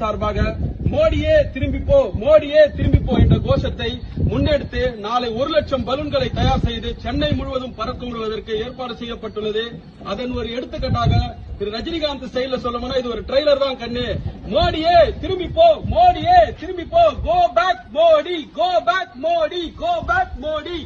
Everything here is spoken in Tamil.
சார்பாக மோடியே திரும்பிப்போ மோடியே திரும்பிப்போ என்ற கோஷத்தை முன்னெடுத்து நாளை 1 லட்சம் பலூன்களை தயார் செய்து சென்னை முழுவதும் பறக்க விடுவதற்கு ஏற்பாடு செய்யப்பட்டுள்ளது. அதன் ஒரு எடுத்துக்காட்டாக திரு ரஜினிகாந்த் ஸ்டைல சொல்லணும்னா இது ஒரு ட்ரெய்லர் தான் கண்ணு. மோடியே திரும்பிப்போ மோடியே திரும்பிப்போ, go back Modi, go back Modi, go back Modi.